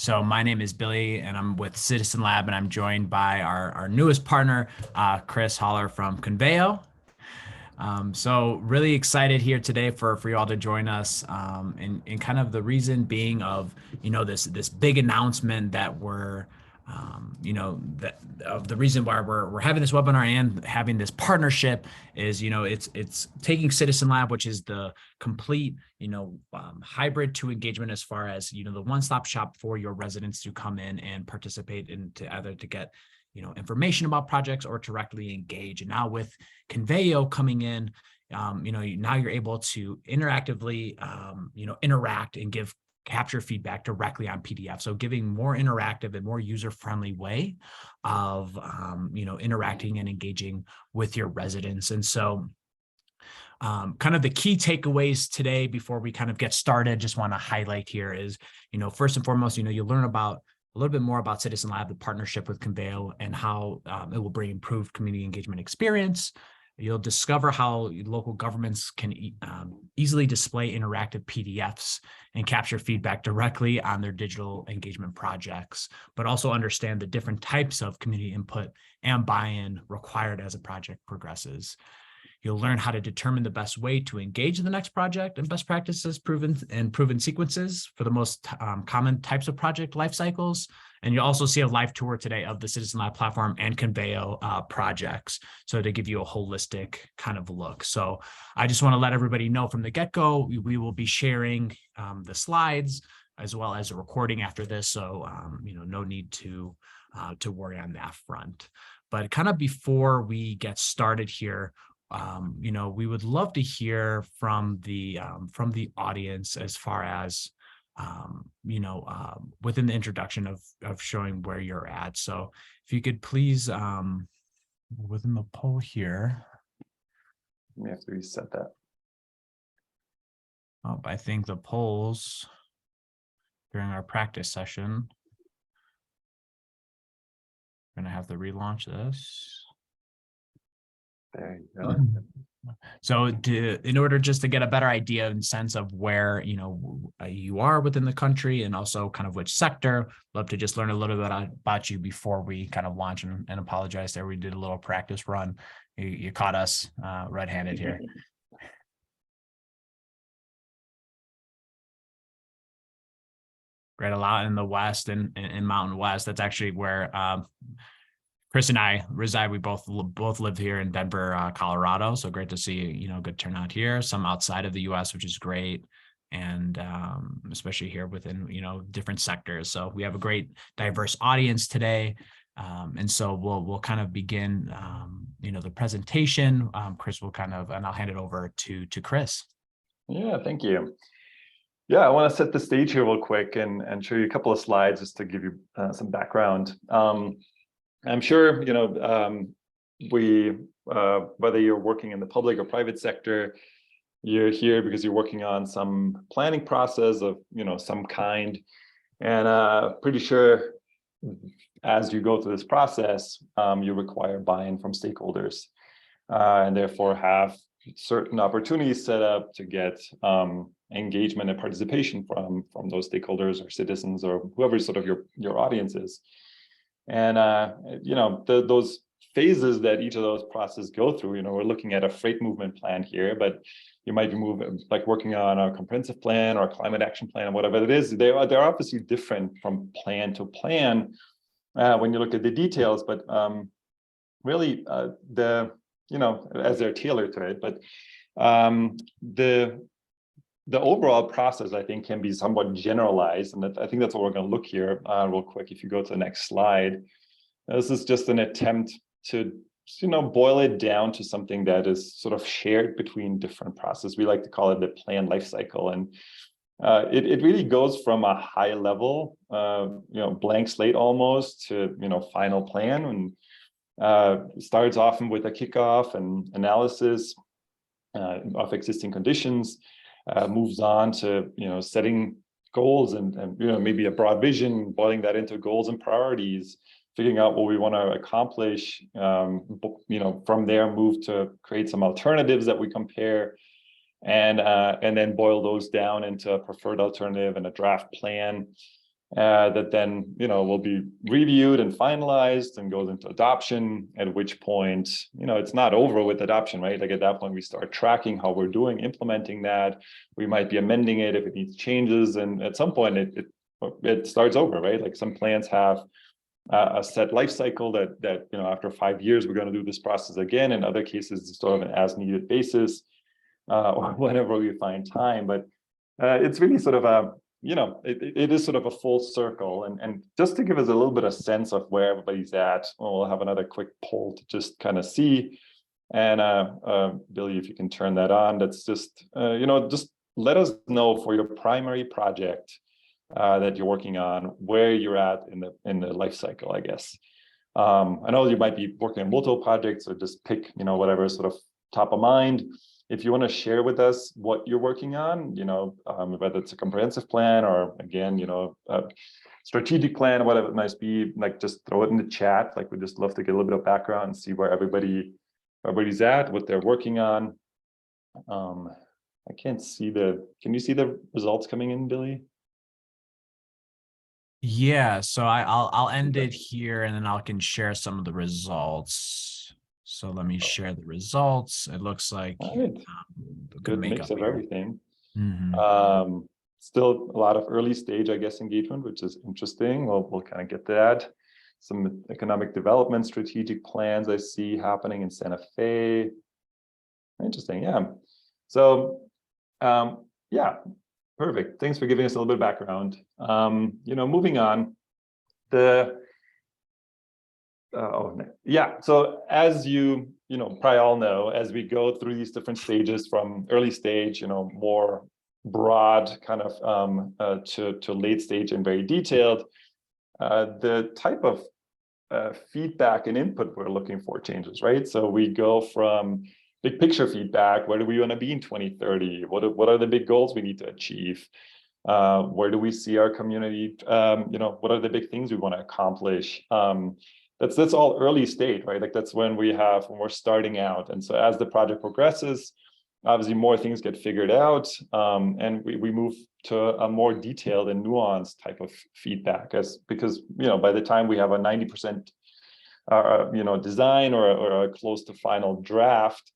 So my name is Billy, and I'm with CitizenLab, and I'm joined by our newest partner, Chris Holler from Konveio. So really excited here today for you all to join us, and kind of the reason being of this big announcement that we're that of the reason why we're having this webinar and having this partnership is it's taking CitizenLab, which is the complete hybrid to engagement as far as the one-stop shop for your residents to come in and participate in to either to get information about projects or directly engage. And now with Konveio coming in, now you're able to interactively, interact and capture feedback directly on PDF. So giving more interactive and more user-friendly way of, interacting and engaging with your residents. And so kind of the key takeaways today before we kind of get started, just want to highlight here is, first and foremost, you learn about a little bit more about CitizenLab, the partnership with Konveio, and how it will bring improved community engagement experience. You'll discover how local governments can easily display interactive PDFs and capture feedback directly on their digital engagement projects, but also understand the different types of community input and buy-in required as a project progresses. You'll learn how to determine the best way to engage in the next project and best practices, proven sequences for the most common types of project life cycles. And you'll also see a live tour today of the CitizenLab platform and Konveio projects, so to give you a holistic kind of look. So I just want to let everybody know from the get-go, we will be sharing the slides as well as a recording after this. So no need to worry on that front. But kind of before we get started here, we would love to hear from the audience as far as within the introduction of showing where you're at. So if you could please within the poll here. We have to reset that. Oh, I think the polls during our practice session. We're gonna have to relaunch this. There you go. So in order just to get a better idea and sense of where, you are within the country and also kind of which sector, love to just learn a little bit about you before we kind of launch, and apologize there. We did a little practice run. You caught us red-handed here. Right, a lot in the West and in Mountain West. That's actually where Chris and I reside. We both live here in Denver, Colorado. So great to see, good turnout here. Some outside of the U.S., which is great. And especially here within, different sectors. So we have a great diverse audience today. And so we'll kind of begin, the presentation. Chris will and I'll hand it over to Chris. Yeah, thank you. Yeah, I want to set the stage here real quick and show you a couple of slides just to give you some background. I'm sure, whether you're working in the public or private sector, you're here because you're working on some planning process of, some kind. And pretty sure as you go through this process, you require buy-in from stakeholders and therefore have certain opportunities set up to get engagement and participation from those stakeholders or citizens or whoever sort of your audience is. And, those phases that each of those processes go through, we're looking at a freight movement plan here, but you might be working on a comprehensive plan or a climate action plan, whatever it is. They're obviously different from plan to plan when you look at the details, but really as they're tailored to it, but the overall process, I think, can be somewhat generalized. And I think that's what we're going to look here real quick. If you go to the next slide, this is just an attempt to, boil it down to something that is sort of shared between different processes. We like to call it the plan life cycle. And it really goes from a high level, blank slate almost to, final plan. And starts often with a kickoff and analysis of existing conditions. Moves on to setting goals and maybe a broad vision, boiling that into goals and priorities, figuring out what we want to accomplish. From there, move to create some alternatives that we compare, and then boil those down into a preferred alternative and a draft plan. that then, will be reviewed and finalized and goes into adoption, at which point, it's not over with adoption, right? Like at that point, we start tracking how we're doing, implementing that. We might be amending it if it needs changes. And at some point it starts over, right? Like some plans have a set life cycle that after 5 years, we're going to do this process again. In other cases, it's sort of an as needed basis, or whenever we find time. But it's really sort of it is sort of a full circle. And just to give us a little bit of sense of where everybody's at, we'll have another quick poll to just kind of see. And Billy, if you can turn that on, that's just, just let us know for your primary project that you're working on, where you're at in the life cycle, I guess. I know you might be working on multiple projects, or just pick, whatever sort of top of mind. If you want to share with us what you're working on, whether it's a comprehensive plan or, again, a strategic plan, or whatever it might be, like just throw it in the chat. Like we just love to get a little bit of background and see where everybody's at, what they're working on. I can't see can you see the results coming in, Billy? Yeah, so I'll end it here, and then I can share some of the results. So let me share the results. It looks like good mix of everything. Mm-hmm. Still a lot of early stage, I guess, engagement, which is interesting. We'll kind of get to that. Some economic development strategic plans I see happening in Santa Fe. Interesting, yeah. So, yeah, perfect. Thanks for giving us a little bit of background. Moving on, so as you probably all know, as we go through these different stages from early stage, more broad kind of to late stage and very detailed, the type of feedback and input we're looking for changes, right? So we go from big picture feedback, where do we want to be in 2030? What are the big goals we need to achieve? Where do we see our community? What are the big things we want to accomplish? That's all early stage, right? Like that's when we're starting out. And so as the project progresses, obviously more things get figured out, and we move to a more detailed and nuanced type of feedback, because by the time we have a 90% design or a close to final draft,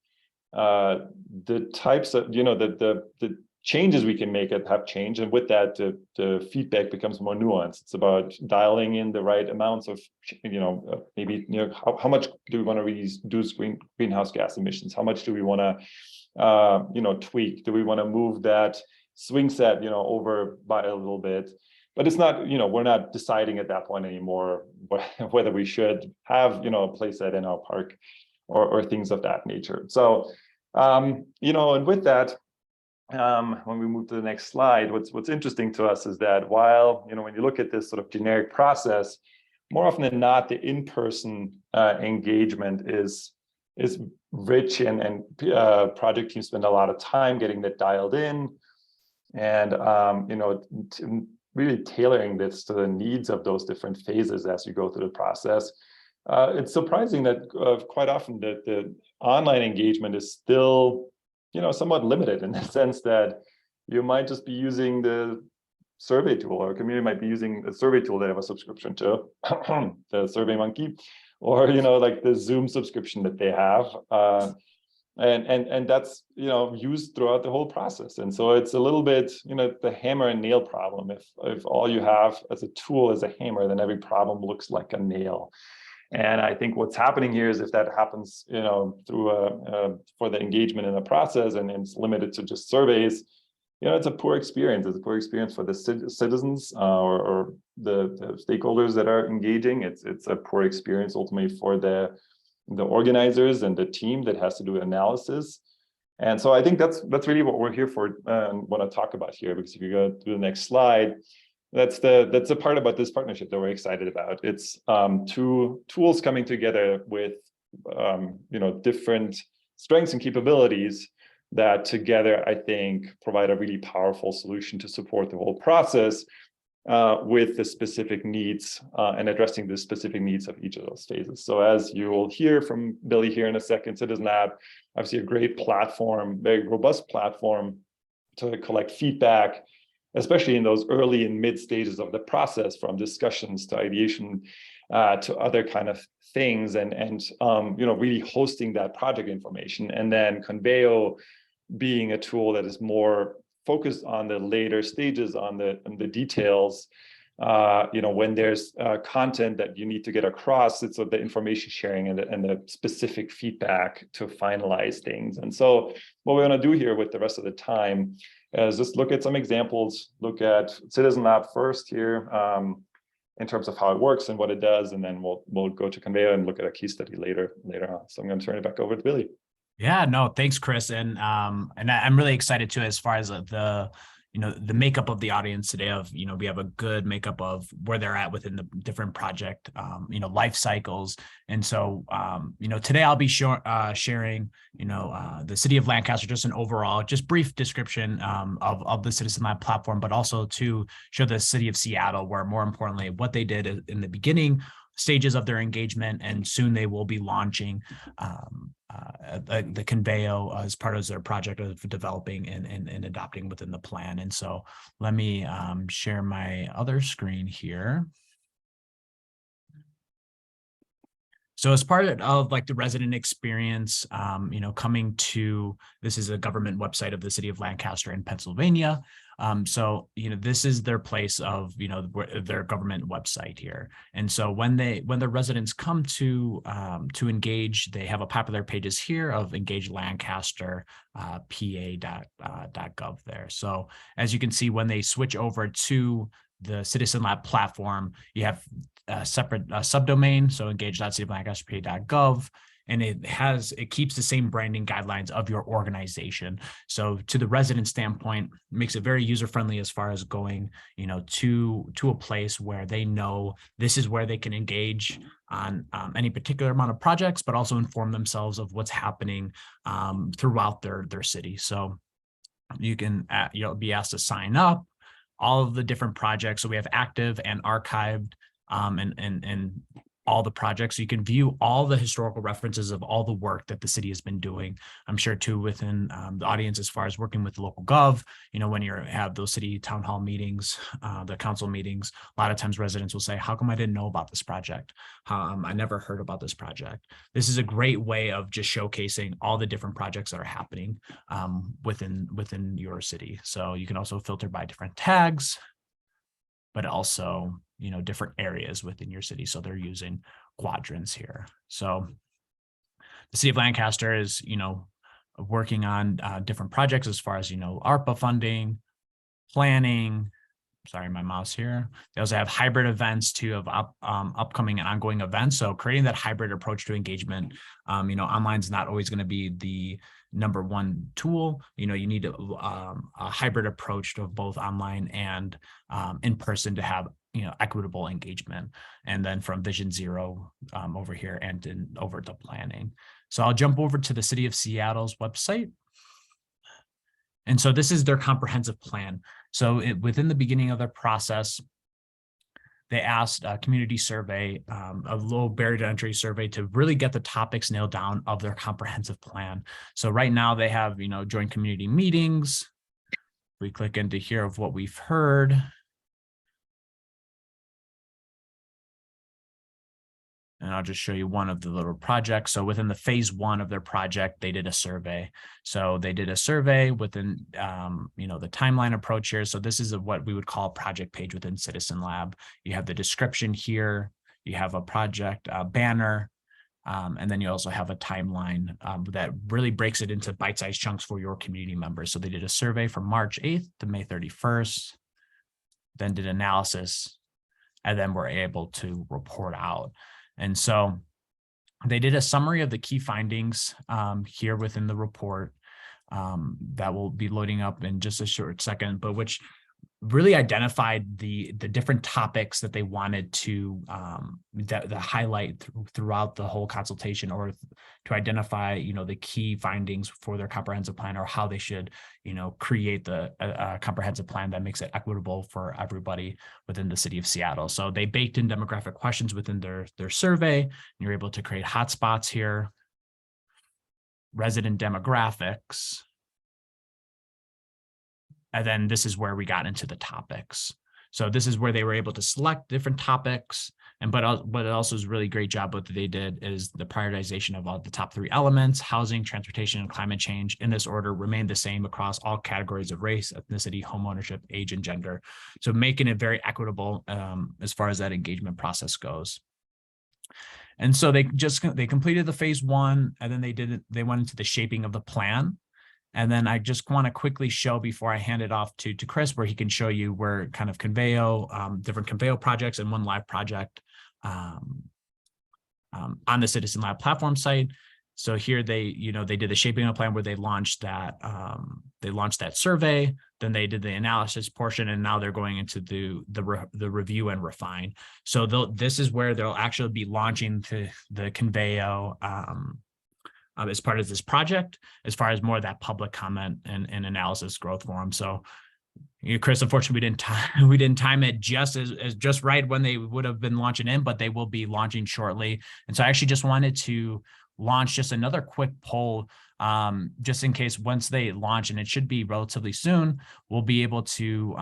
the types of the changes we can make have changed, and with that the feedback becomes more nuanced. It's about dialing in the right amounts of maybe how much do we want to reduce greenhouse gas emissions, how much do we want to tweak, do we want to move that swing set over by a little bit. But it's not, we're not deciding at that point anymore whether we should have a place set in our park or things of that nature. So and with that, when we move to the next slide, what's interesting to us is that while when you look at this sort of generic process, more often than not, the in-person engagement is rich, and project teams spend a lot of time getting that dialed in, and really tailoring this to the needs of those different phases as you go through the process. It's surprising that quite often the online engagement is still somewhat limited, in the sense that you might just be using the survey tool, or a community might be using a survey tool they have a subscription to, the SurveyMonkey, or like the Zoom subscription that they have, and that's used throughout the whole process. And so it's a little bit the hammer and nail problem. If all you have as a tool is a hammer, then every problem looks like a nail. And I think what's happening here is, if that happens, through for the engagement in the process, and it's limited to just surveys, it's a poor experience. It's a poor experience for the citizens or the stakeholders that are engaging. It's a poor experience ultimately for the organizers and the team that has to do analysis. And so I think that's really what we're here for and want to talk about here. Because if you go to the next slide, that's the part about this partnership that we're excited about. It's two tools coming together with different strengths and capabilities that together, I think, provide a really powerful solution to support the whole process with the specific needs and addressing the specific needs of each of those phases. So as you will hear from Billy here in a second, CitizenLab, obviously a great platform, very robust platform to collect feedback, especially in those early and mid stages of the process, from discussions to ideation to other kind of things, and really hosting that project information. And then Konveio being a tool that is more focused on the later stages, on the details. When there's content that you need to get across, it's the information sharing and the specific feedback to finalize things. And so what we're going to do here with the rest of the time is just look at some examples, look at CitizenLab first here, in terms of how it works and what it does, and then we'll go to Konveio and look at a case study later on. So I'm going to turn it back over to Billy. Yeah, no, thanks, Chris. And I'm really excited too, as far as the makeup of the audience today. Of, we have a good makeup of where they're at within the different project, life cycles. And so, today I'll be sharing, the city of Lancaster, just an overall, just brief description of the CitizenLab platform, but also to show the city of Seattle, where more importantly, what they did in the beginning stages of their engagement, and soon they will be launching the Konveio as part of their project of developing and adopting within the plan. And so let me share my other screen here. So as part of like the resident experience, coming to, this is a government website of the city of Lancaster in Pennsylvania. So, this is their place of, their government website here. And so when the residents come to engage, they have a popular pages here of Engage Lancaster, pa.gov there. So as you can see, when they switch over to the CitizenLab platform, you have a separate subdomain, so engage.cityoflancasterpa.gov, and it keeps the same branding guidelines of your organization. So to the resident standpoint, it makes it very user-friendly as far as going, to a place where they know this is where they can engage on any particular amount of projects, but also inform themselves of what's happening throughout their city. So you can be asked to sign up, all of the different projects. So we have active and archived, and all the projects. So you can view all the historical references of all the work that the city has been doing. I'm sure too within the audience, as far as working with local gov, when you have those city town hall meetings, the council meetings, a lot of times residents will say, how come I didn't know about this project? I never heard about this project. This is a great way of just showcasing all the different projects that are happening within your city. So you can also filter by different tags, but also, different areas within your city. So they're using quadrants here. So the city of Lancaster is, working on different projects as far as, ARPA funding, planning. Sorry, my mouse here. They also have hybrid events too, of upcoming and ongoing events. So creating that hybrid approach to engagement. Online is not always going to be the number one tool. You need a hybrid approach to both online and in person to have equitable engagement. And then from Vision Zero over here and over to planning. So I'll jump over to the City of Seattle's website. And so this is their comprehensive plan. So within the beginning of their process, they asked a community survey, a low barrier to entry survey, to really get the topics nailed down of their comprehensive plan. So right now they have, joint community meetings. We click into here of what we've heard. And I'll just show you one of the little projects. So within the phase one of their project, they did a survey. So they did a survey within, the timeline approach here. So this is what we would call a project page within CitizenLab. You have the description here. You have a project banner. And then you also have a timeline that really breaks it into bite-sized chunks for your community members. So they did a survey from March 8th to May 31st, then did analysis, and then were able to report out. And so they did a summary of the key findings here within the report that will be loading up in just a short second, but which really identified the different topics that they wanted to highlight throughout the whole consultation, or to identify, the key findings for their comprehensive plan, or how they should, create the comprehensive plan that makes it equitable for everybody within the city of Seattle. So they baked in demographic questions within their survey, and you're able to create hotspots here, resident demographics, And then this is where we got into the topics. So this is where they were able to select different topics. And but it also is a really great job. What they did is the prioritization of all the top 3 elements: housing, transportation, and climate change, in this order, remained the same across all categories of race, ethnicity, homeownership, age, and gender. So making it very equitable as far as that engagement process goes. And so they completed the phase 1, and then they went into the shaping of the plan. And then I just want to quickly show, before I hand it off to Chris, where he can show you where kind of Konveio, different Konveio projects and one live project on the CitizenLab platform site. So here they did the shaping of the plan where they launched that survey, then they did the analysis portion, and now they're going into the review and refine. So this is where they'll actually be launching the Konveio as part of this project, as far as more of that public comment and analysis growth forum. So, Chris, unfortunately, we didn't time it just right when they would have been launching in, but they will be launching shortly. And so I actually just wanted to launch just another quick poll, just in case once they launch, and it should be relatively soon, we'll be able to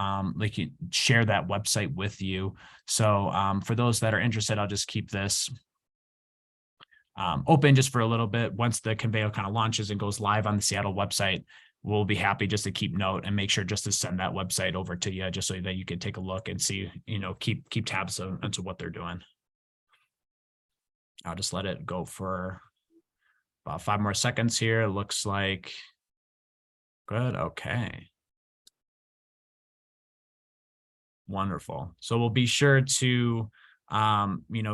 share that website with you. So for those that are interested, I'll just keep this open just for a little bit. Once the Konveio kind of launches and goes live on the Seattle website, we'll be happy just to keep note and make sure just to send that website over to you, just so that you can take a look and see, keep tabs onto what they're doing. I'll just let it go for about 5 more seconds here. It looks like good. Okay. Wonderful. So we'll be sure to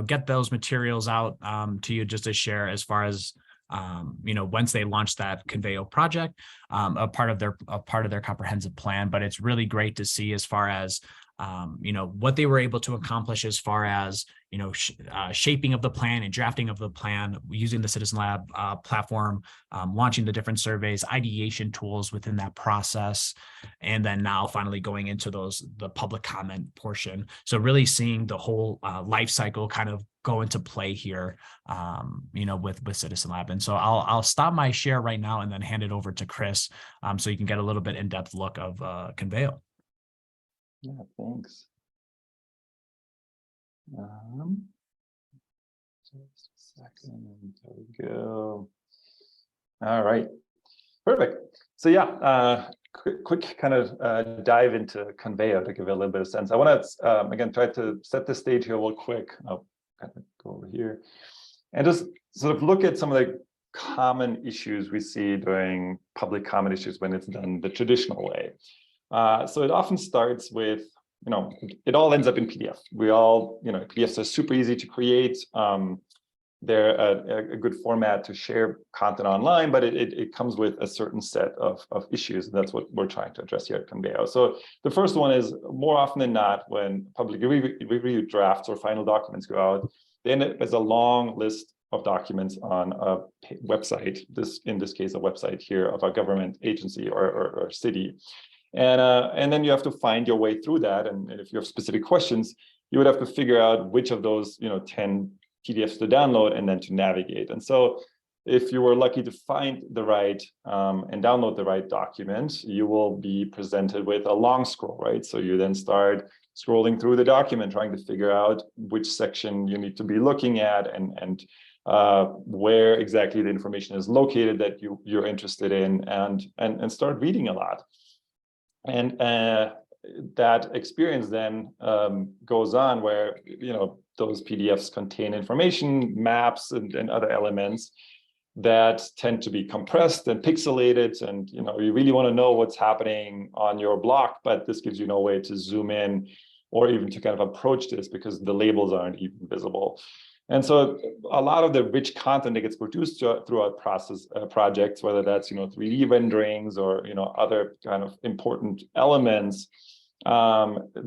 get those materials out to you just to share, as far as once they launch that Konveio project, a part of their comprehensive plan. But it's really great to see, as far as what they were able to accomplish, as far as shaping of the plan and drafting of the plan using the CitizenLab platform, launching the different surveys, ideation tools within that process, and then now finally going into the public comment portion. So really seeing the whole life cycle kind of go into play here, with CitizenLab. And so I'll stop my share right now and then hand it over to Chris, so you can get a little bit in-depth look of Konveio. Yeah, thanks. Just a second. There we go. All right, perfect. So yeah, quick kind of dive into Konveio to give it a little bit of sense. I want to again try to set the stage here real quick. I'll kind of go over here and just sort of look at some of the common issues we see during public comment issues when it's done the traditional way. So it often starts with, it all ends up in PDF. We all, PDFs are super easy to create. They're a good format to share content online, but it comes with a certain set of issues. And that's what we're trying to address here at Konveio. So the first one is, more often than not, when public review drafts or final documents go out, they end up as a long list of documents on a website, in this case, a website here of a government agency or city. And then you have to find your way through that. And if you have specific questions, you would have to figure out which of those 10 PDFs to download and then to navigate. And so if you were lucky to find the right and download the right document, you will be presented with a long scroll, right? So you then start scrolling through the document, trying to figure out which section you need to be looking at and where exactly the information is located that you're interested in, and start reading a lot. And that experience then goes on where, those PDFs contain information, maps, and other elements that tend to be compressed and pixelated. And, you really want to know what's happening on your block, but this gives you no way to zoom in or even to kind of approach this because the labels aren't even visible. And so a lot of the rich content that gets produced throughout projects, whether that's 3D renderings or other kind of important elements,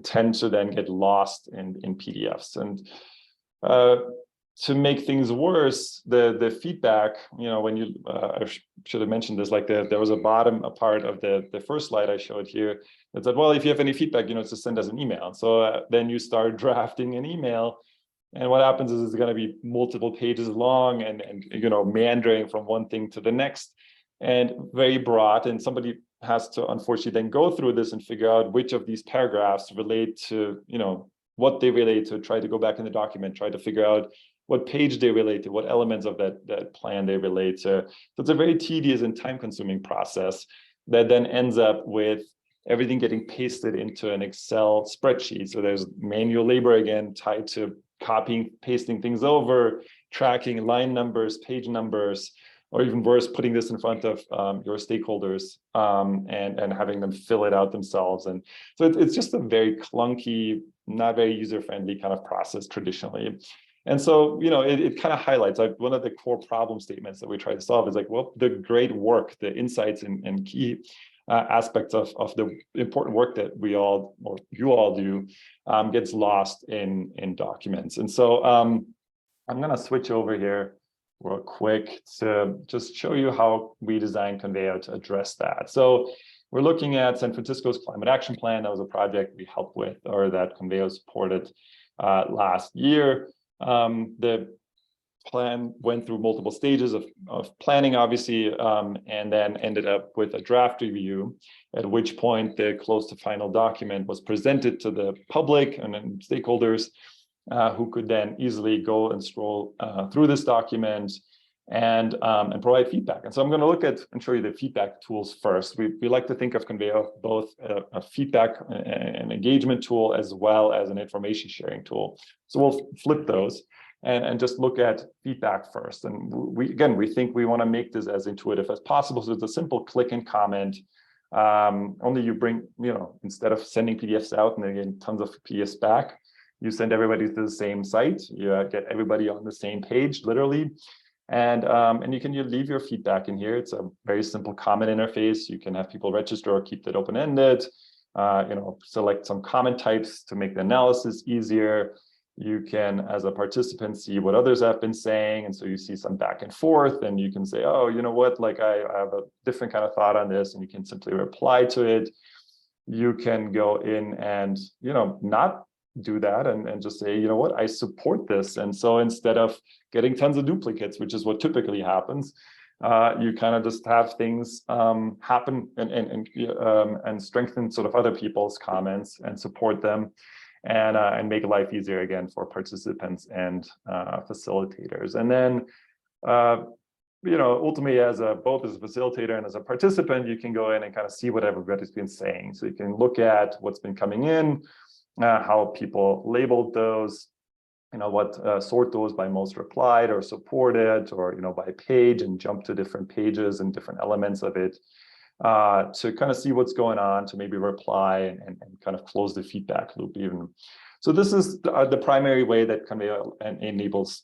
tend to then get lost in PDFs. And to make things worse, the feedback, when you I should have mentioned this, like there was a part of the first slide I showed here that said, well, if you have any feedback, just send us an email. So then you start drafting an email. And what happens is it's going to be multiple pages long and meandering from one thing to the next, and very broad. And somebody has to unfortunately then go through this and figure out which of these paragraphs relate to, what they relate to, try to go back in the document, try to figure out what page they relate to, what elements of that plan they relate to. So it's a very tedious and time-consuming process that then ends up with everything getting pasted into an Excel spreadsheet. So there's manual labor again tied to copying, pasting things over, tracking line numbers, page numbers, or even worse, putting this in front of your stakeholders and having them fill it out themselves. And so it's just a very clunky, not very user-friendly kind of process traditionally. And so, it kind of highlights, like, one of the core problem statements that we try to solve is like, well, the great work, the insights and key aspects of the important work that we all, or you all do, gets lost in documents. And so I'm going to switch over here real quick to just show you how we designed Konveio to address that. So we're looking at San Francisco's climate action plan. That was a project we helped with, or that Konveio supported last year. The plan went through multiple stages of planning, obviously, and then ended up with a draft review, at which point the close to final document was presented to the public and then stakeholders, who could then easily go and scroll through this document and provide feedback. And so I'm going to look at and show you the feedback tools first. We like to think of Konveio both a feedback and engagement tool as well as an information sharing tool. So we'll flip those and just look at feedback first. And we think we want to make this as intuitive as possible. So it's a simple click and comment. Only you bring, instead of sending PDFs out and then getting tons of PDFs back, you send everybody to the same site. You get everybody on the same page, literally. And you can leave your feedback in here. It's a very simple comment interface. You can have people register or keep that open-ended. Select some comment types to make the analysis easier. You can, as a participant, see what others have been saying. And so you see some back and forth, and you can say, oh, you know what, like I have a different kind of thought on this, and you can simply reply to it. You can go in and, not do that and just say, you know what, I support this. And so instead of getting tons of duplicates, which is what typically happens, you kind of just have things happen and strengthen sort of other people's comments and support them and make life easier again for participants and facilitators. And then, ultimately, both as a facilitator and as a participant, you can go in and kind of see what everybody's been saying. So you can look at what's been coming in, how people labeled those, sort those by most replied or supported, or by page, and jump to different pages and different elements of it, to kind of see what's going on, to maybe reply and kind of close the feedback loop even. So this is the primary way that Konveio enables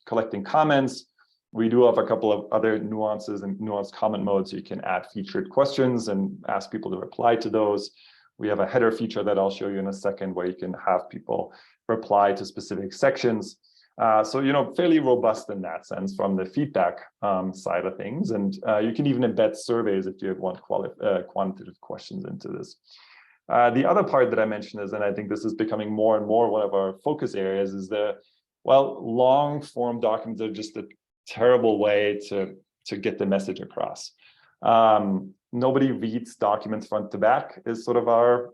collecting comments. We do have a couple of other nuances and nuanced comment modes. You can add featured questions and ask people to reply to those. We have a header feature that I'll show you in a second, where you can have people reply to specific sections. So, fairly robust in that sense from the feedback side of things. And you can even embed surveys if you want quantitative questions into this. The other part that I mentioned is, and I think this is becoming more and more one of our focus areas, is long form documents are just a terrible way to get the message across. Nobody reads documents front to back is sort of our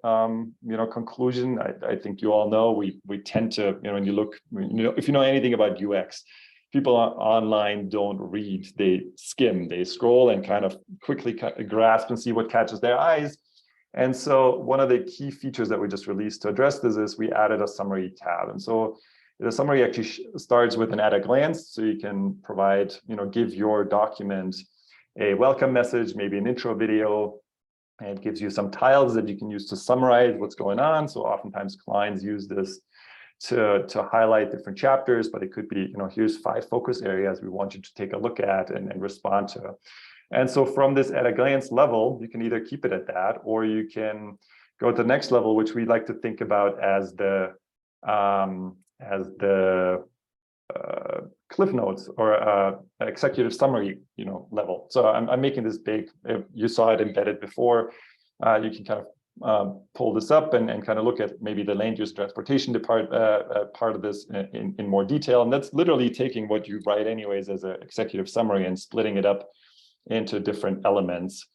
conclusion. I think you all know we tend to, when you look, if you know anything about UX, people online don't read, they skim, they scroll and kind of quickly grasp and see what catches their eyes. And so one of the key features that we just released to address this is we added a summary tab. And so the summary actually starts with an at a glance, so you can provide, give your document a welcome message, maybe an intro video, and it gives you some tiles that you can use to summarize what's going on. So oftentimes clients use this to highlight different chapters, but it could be, here's 5 focus areas we want you to take a look at and respond to. And so from this at a glance level, you can either keep it at that, or you can go to the next level, which we like to think about as the cliff notes or executive summary, level. So I'm making this big. If you saw it embedded before, you can kind of pull this up and kind of look at maybe the land use transportation part of this in more detail. And that's literally taking what you write anyways as an executive summary and splitting it up into different elements.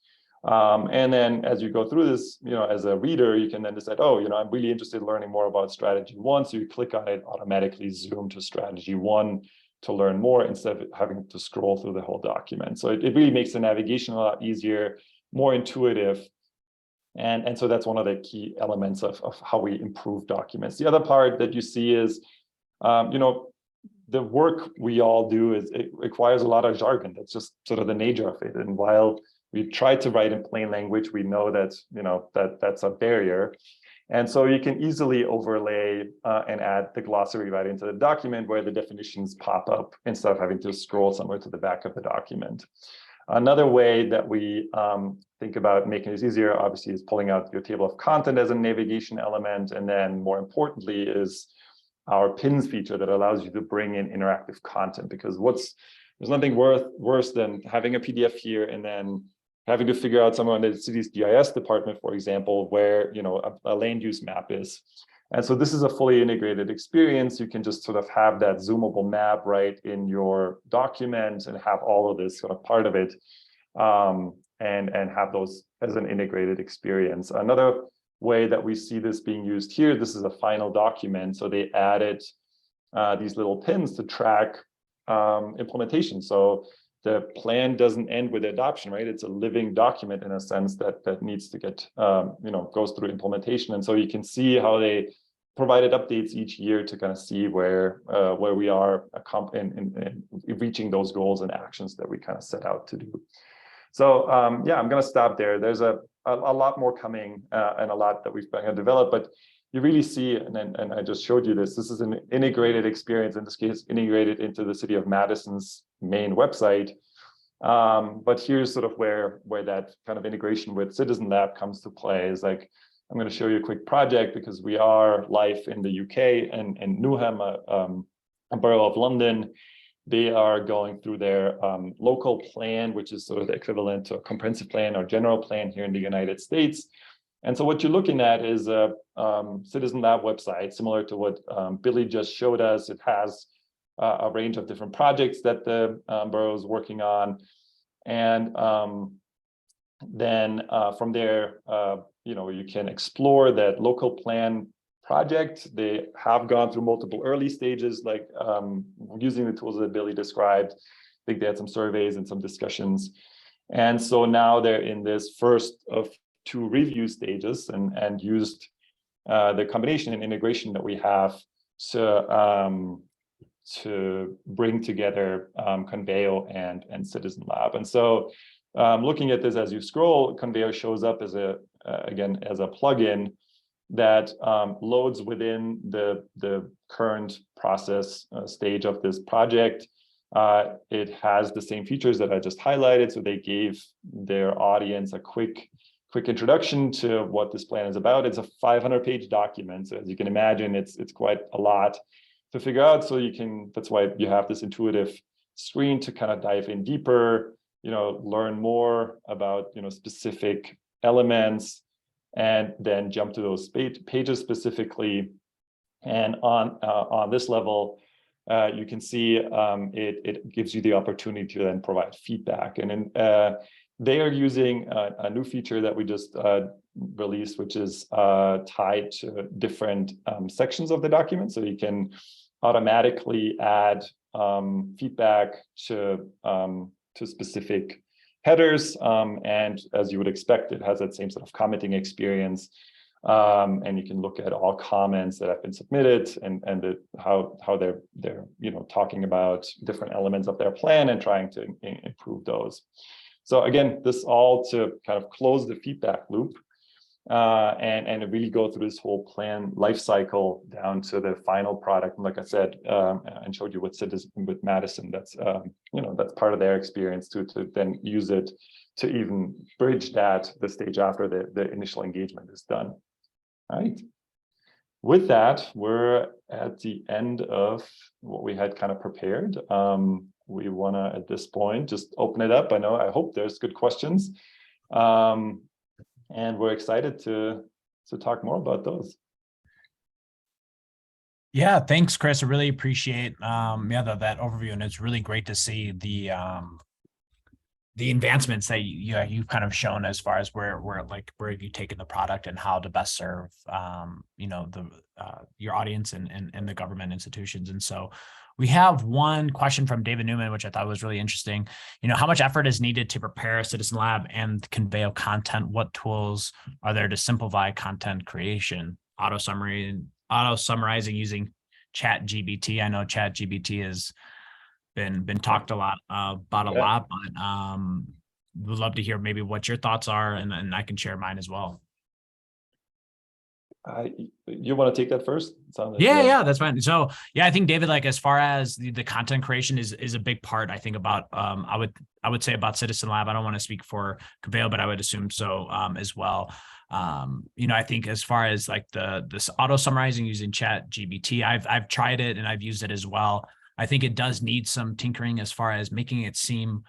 And then as you go through this, as a reader, you can then decide, oh, I'm really interested in learning more about strategy one. So you click on it, automatically zoom to strategy one to learn more instead of having to scroll through the whole document. So it really makes the navigation a lot easier, more intuitive. And so that's one of the key elements of how we improve documents. The other part that you see is, the work we all do it requires a lot of jargon. That's just sort of the nature of it. And while we try to write in plain language, we know that, that's a barrier. And so you can easily overlay and add the glossary right into the document where the definitions pop up instead of having to scroll somewhere to the back of the document. Another way that we think about making this easier, obviously, is pulling out your table of content as a navigation element. And then more importantly is our pins feature that allows you to bring in interactive content, because there's nothing worse than having a PDF here and then having to figure out somewhere in the city's GIS department, for example, where a land use map is. And so this is a fully integrated experience. You can just sort of have that zoomable map right in your document and have all of this sort of part of it, and have those as an integrated experience. Another way that we see this being used here, this is a final document. So they added these little pins to track implementation. So the plan doesn't end with adoption, right? It's a living document in a sense that needs to get, goes through implementation. And so you can see how they provided updates each year to kind of see where we are in reaching those goals and actions that we kind of set out to do. So yeah, I'm going to stop there. There's a lot more coming and a lot that we've developed, but you really see, and I just showed you this. This is an integrated experience, in this case, integrated into the City of Madison's main website. But here's sort of where that kind of integration with CitizenLab comes to play. Is like, I'm going to show you a quick project because we are live in the UK and Newham, a borough of London. They are going through their local plan, which is sort of the equivalent to a comprehensive plan or general plan here in the United States. And so what you're looking at is a CitizenLab website, similar to what Billy just showed us. It has a range of different projects that the borough is working on. And then from there, you can explore that local plan project. They have gone through multiple early stages, like using the tools that Billy described. I think they had some surveys and some discussions. And so now they're in this first of two review stages and used the combination and integration that we have to bring together Konveio and CitizenLab. And so looking at this as you scroll, Konveio shows up as again as a plugin that loads within the current process stage of this project. It has the same features that I just highlighted. So they gave their audience a quick introduction to what this plan is about. It's a 500-page document. So as you can imagine, it's quite a lot to figure out. So that's why you have this intuitive screen to kind of dive in deeper, learn more about, specific elements, and then jump to those pages specifically. And on this level, you can see it gives you the opportunity to then provide feedback. And then they are using a new feature that we just released, which is tied to different sections of the document. So you can automatically add feedback to specific headers, and as you would expect, it has that same sort of commenting experience, and you can look at all comments that have been submitted and how they're talking about different elements of their plan and trying to improve those. So again, this all to kind of close the feedback loop and really go through this whole plan life cycle down to the final product. And like I said, and showed you with Madison, that's that's part of their experience to then use it to even bridge the stage after the initial engagement is done. All right. With that, we're at the end of what we had kind of prepared. We want to, at this point, just open it up. I hope there's good questions. And we're excited to talk more about those. Yeah, thanks, Chris. I really appreciate that overview, and it's really great to see the advancements that you've kind of shown as far as where have you taken the product and how to best serve the your audience and the government institutions. And so we have one question from David Newman, which I thought was really interesting. How much effort is needed to prepare Citizen Lab and Konveio content? What tools are there to simplify content creation? Auto summarizing using Chat GBT. I know Chat GBT has been talked a lot about a Yeah. lot, but would love to hear maybe what your thoughts are, and I can share mine as well. You want to take that first? Yeah, that's fine. So yeah, I think David, like as far as the content creation is a big part, I think about I would say about Citizen Lab. I don't want to speak for Konveio, but I would assume so as well. I think as far as like this auto summarizing using Chat GBT, I've tried it and I've used it as well. I think it does need some tinkering as far as making it seem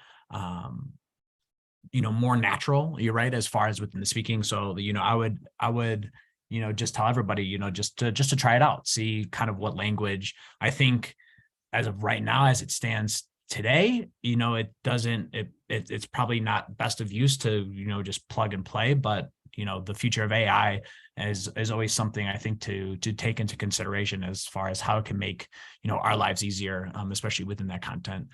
more natural. You're right, as far as within the speaking. So, I would, just tell everybody, just to try it out, see kind of what language. I think as of right now, as it stands today, it's probably not best of use to, just plug and play, but the future of AI is always something I think to take into consideration as far as how it can make, our lives easier, especially within that content,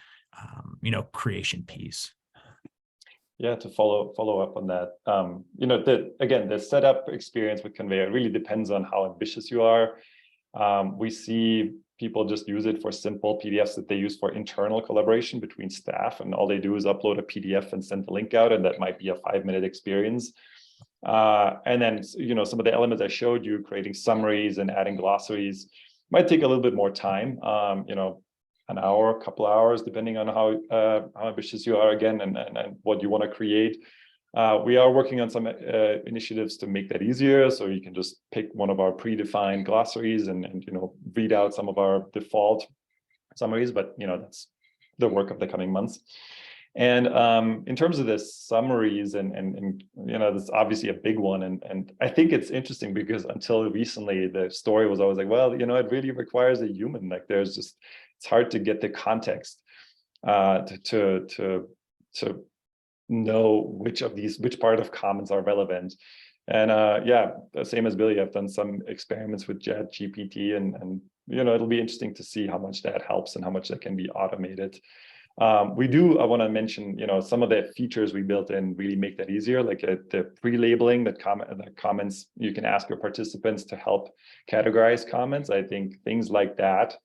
creation piece. Yeah, to follow up on that, the setup experience with Konveio really depends on how ambitious you are. We see people just use it for simple PDFs that they use for internal collaboration between staff, and all they do is upload a PDF and send the link out, and that might be a 5-minute experience. And then, some of the elements I showed you, creating summaries and adding glossaries, might take a little bit more time, an hour, a couple hours, depending on how ambitious you are again, and what you want to create. We are working on some initiatives to make that easier. So you can just pick one of our predefined glossaries and read out some of our default summaries, but that's the work of the coming months. And in terms of the summaries, and that's obviously a big one. And I think it's interesting because until recently, the story was always like, well, it really requires a human. Like it's hard to get the context to know which part of comments are relevant. And same as Billy, I've done some experiments with Chat GPT, and it'll be interesting to see how much that helps and how much that can be automated. I want to mention, some of the features we built in really make that easier, like the pre-labeling that comments, you can ask your participants to help categorize comments. I think things like that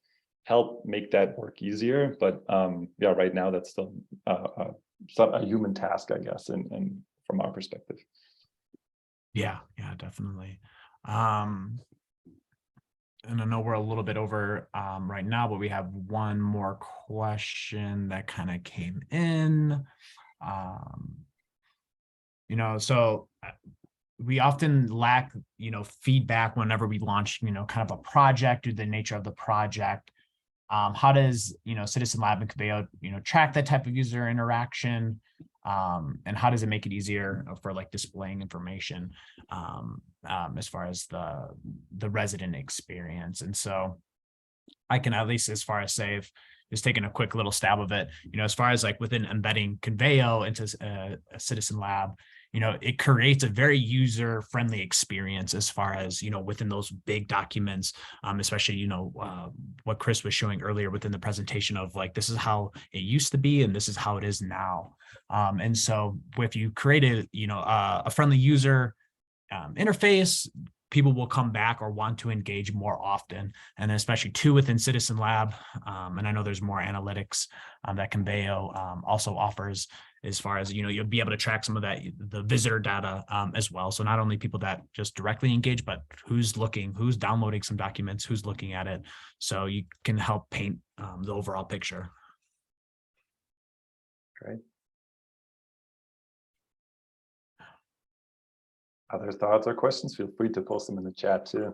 help make that work easier. But right now that's still a human task, I guess, and from our perspective. Yeah, definitely. And I know we're a little bit over right now, but we have one more question that kind of came in. So we often lack, feedback whenever we launch, kind of a project or the nature of the project. How does, Citizen Lab and Konveio, track that type of user interaction? And how does it make it easier for like displaying information as far as the resident experience? And so I can, at least as far as say, if just taking a quick little stab of it, as far as like within embedding Konveio into a Citizen Lab, it creates a very user-friendly experience as far as, within those big documents, especially, what Chris was showing earlier within the presentation of like, this is how it used to be, and this is how it is now. And so if you create a friendly user interface, people will come back or want to engage more often, and especially too within Citizen Lab. And I know there's more analytics that Konveio also offers, as far as, you'll be able to track some of the visitor data as well. So not only people that just directly engage, but who's looking, who's downloading some documents, who's looking at it. So you can help paint the overall picture. Great. Other thoughts or questions, feel free to post them in the chat too.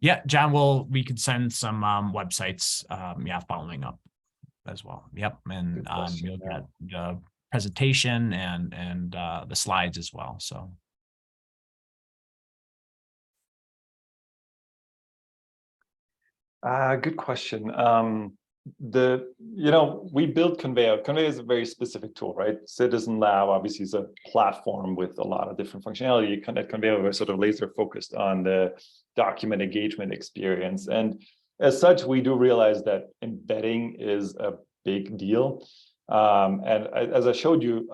Yeah, John, we could send some websites, yeah, following up as well. Yep, and Good question. you'll Yeah. get the presentation and the slides as well. So. Good question. We built Konveio. Konveio is a very specific tool, right? CitizenLab obviously is a platform with a lot of different functionality. At Konveio, we're sort of laser focused on the document engagement experience. And as such, we do realize that embedding is a big deal. And as I showed you,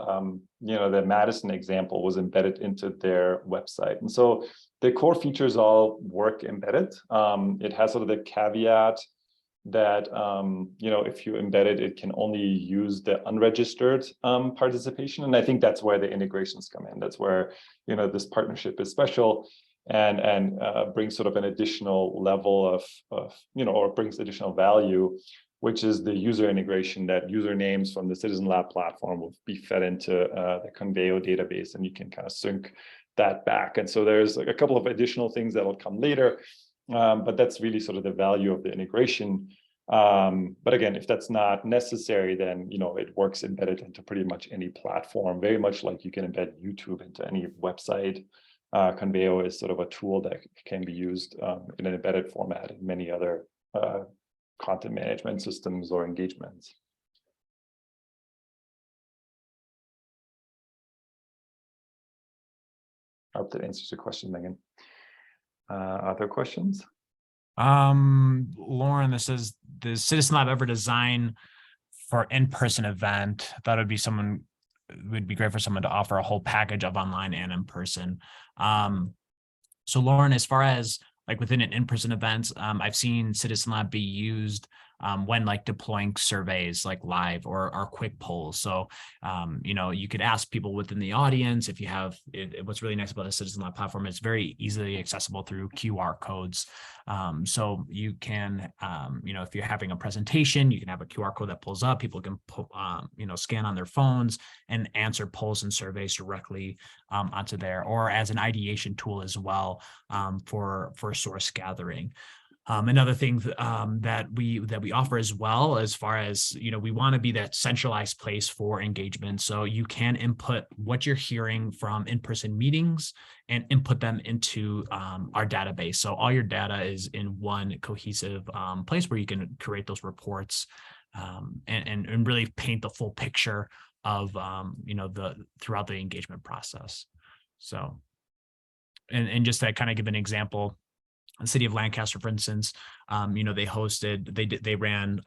the Madison example was embedded into their website. And so the core features all work embedded. It has sort of the caveat that if you embed it, it can only use the unregistered participation. And I think that's where the integrations come in. That's where this partnership is special and brings sort of an additional level or brings additional value, which is the user integration that usernames from the CitizenLab platform will be fed into the Konveio database, and you can kind of sync that back. And so there's like a couple of additional things that will come later, but that's really sort of the value of the integration. But again, if that's not necessary, then it works embedded into pretty much any platform, very much like you can embed YouTube into any website. Konveio is sort of a tool that can be used in an embedded format in many other content management systems or engagements. I hope that answers your question, Megan. Other questions? Lauren, this says, does CitizenLab ever design for in-person event? I thought it would be great for someone to offer a whole package of online and in person. So Lauren, as far as like within an in-person event, I've seen CitizenLab be used when like deploying surveys like live or quick polls. So, you could ask people within the audience if you have what's really nice about the CitizenLab platform, it's very easily accessible through QR codes. So you can, if you're having a presentation, you can have a QR code that pulls up, people can, scan on their phones and answer polls and surveys directly onto there, or as an ideation tool as well for source gathering. Another thing that we offer as well, as far as, we want to be that centralized place for engagement. So you can input what you're hearing from in-person meetings and input them into our database. So all your data is in one cohesive place where you can create those reports and really paint the full picture of, throughout the engagement process. So, and just to kind of give an example, the city of Lancaster, for instance, they ran,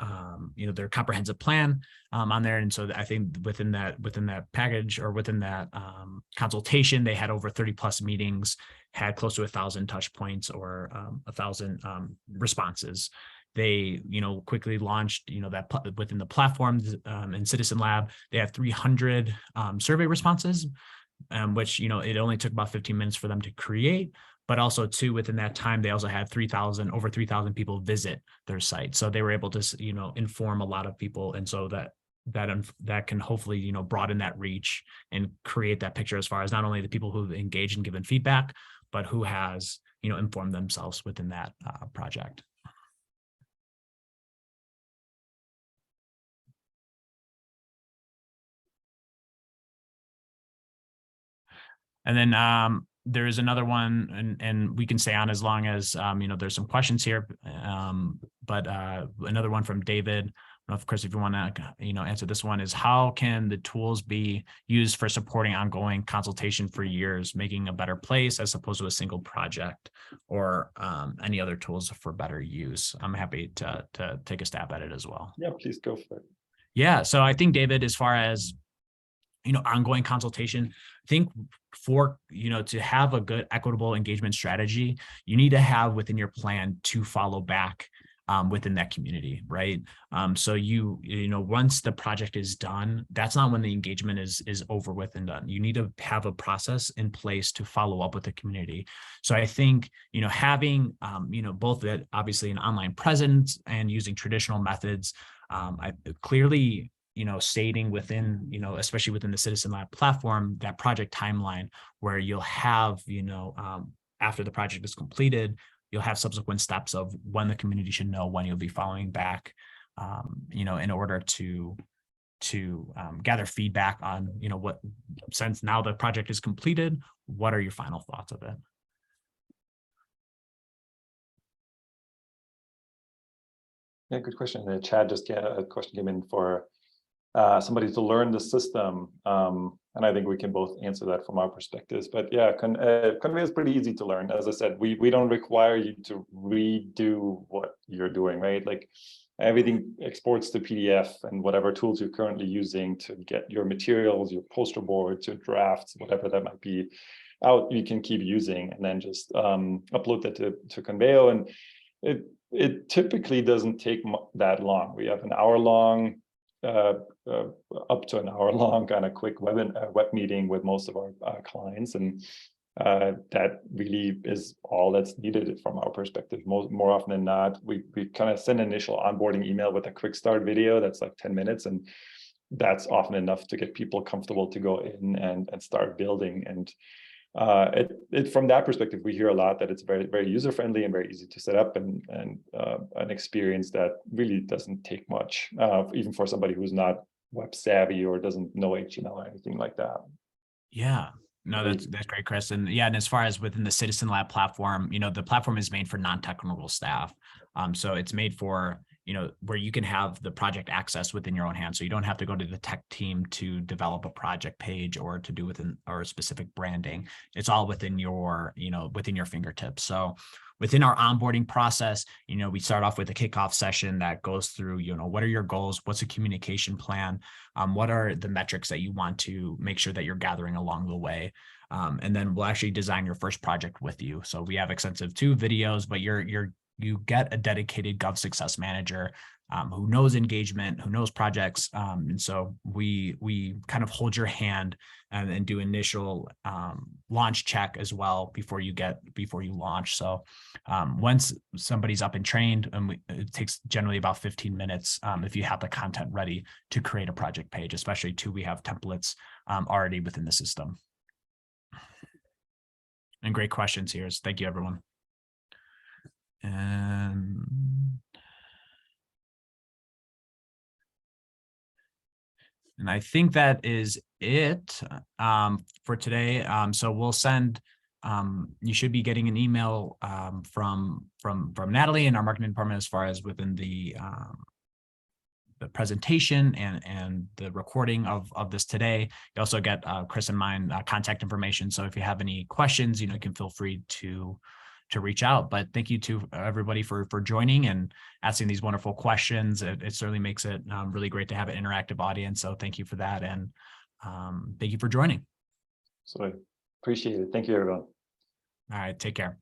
their comprehensive plan on there. And so I think within that package, or within that consultation, they had over 30 plus meetings, had close to 1,000 touch points, or 1,000 responses. They, quickly launched, that within the platform in CitizenLab, they have 300 survey responses, which, it only took about 15 minutes for them to create. But also too, within that time, they also had over 3,000 people visit their site. So they were able to, inform a lot of people. And so that can hopefully, broaden that reach and create that picture as far as not only the people who've engaged and given feedback, but who has, informed themselves within that project. And then there is another one, and we can stay on as long as, there's some questions here. But another one from David. Of course, if you want to, answer this one, is how can the tools be used for supporting ongoing consultation for years, making a better place as opposed to a single project, or any other tools for better use? I'm happy to take a stab at it as well. Yeah, please go for it. Yeah, so I think, David, as far as, ongoing consultation, I think for, to have a good equitable engagement strategy, you need to have within your plan to follow back within that community, right? So once the project is done, that's not when the engagement is over with and done. You need to have a process in place to follow up with the community. So I think, having, both that obviously an online presence and using traditional methods, I clearly, stating within, especially within the CitizenLab platform, that project timeline where you'll have, after the project is completed, you'll have subsequent steps of when the community should know when you'll be following back, in order to gather feedback on, what, since now the project is completed, what are your final thoughts of it? Yeah, good question. The chat just a question came in for somebody to learn the system. And I think we can both answer that from our perspectives. But yeah, Konveio is pretty easy to learn. As I said, we don't require you to redo what you're doing, right? Like everything exports to PDF and whatever tools you're currently using to get your materials, your poster boards, your drafts, whatever that might be out, you can keep using, and then just upload that to Konveio. And it typically doesn't take that long. We have an hour-long, up to an hour-long kind of quick web meeting with most of our clients, and that really is all that's needed from our perspective. More often than not, we kind of send an initial onboarding email with a quick start video that's like 10 minutes, and that's often enough to get people comfortable to go in and start building. And from that perspective, we hear a lot that it's very, very user-friendly and very easy to set up, and an experience that really doesn't take much, even for somebody who's not web savvy or doesn't know HTML or anything like that. Yeah. No, that's great, Chris. And yeah, and as far as within the CitizenLab platform, the platform is made for non-technical staff. So it's made for, where you can have the project access within your own hands. So you don't have to go to the tech team to develop a project page or to do within or specific branding. It's all within your, within your fingertips. So within our onboarding process, we start off with a kickoff session that goes through, what are your goals? What's a communication plan? What are the metrics that you want to make sure that you're gathering along the way? And then we'll actually design your first project with you. So we have extensive 2 videos, but you get a dedicated Gov Success Manager who knows engagement, who knows projects. And so we kind of hold your hand and do initial launch check as well before you launch. So once somebody's up and trained, and it takes generally about 15 minutes if you have the content ready to create a project page, especially too, we have templates already within the system. And great questions here. Thank you, everyone. And I think that is it for today. So we'll send, you should be getting an email from Natalie in our marketing department as far as within the presentation and the recording of this today. You also get Chris and mine contact information. So if you have any questions, you can feel free to reach out. But thank you to everybody for joining and asking these wonderful questions. It certainly makes it really great to have an interactive audience. So thank you for that. And thank you for joining. So I appreciate it. Thank you, everyone. All right, take care.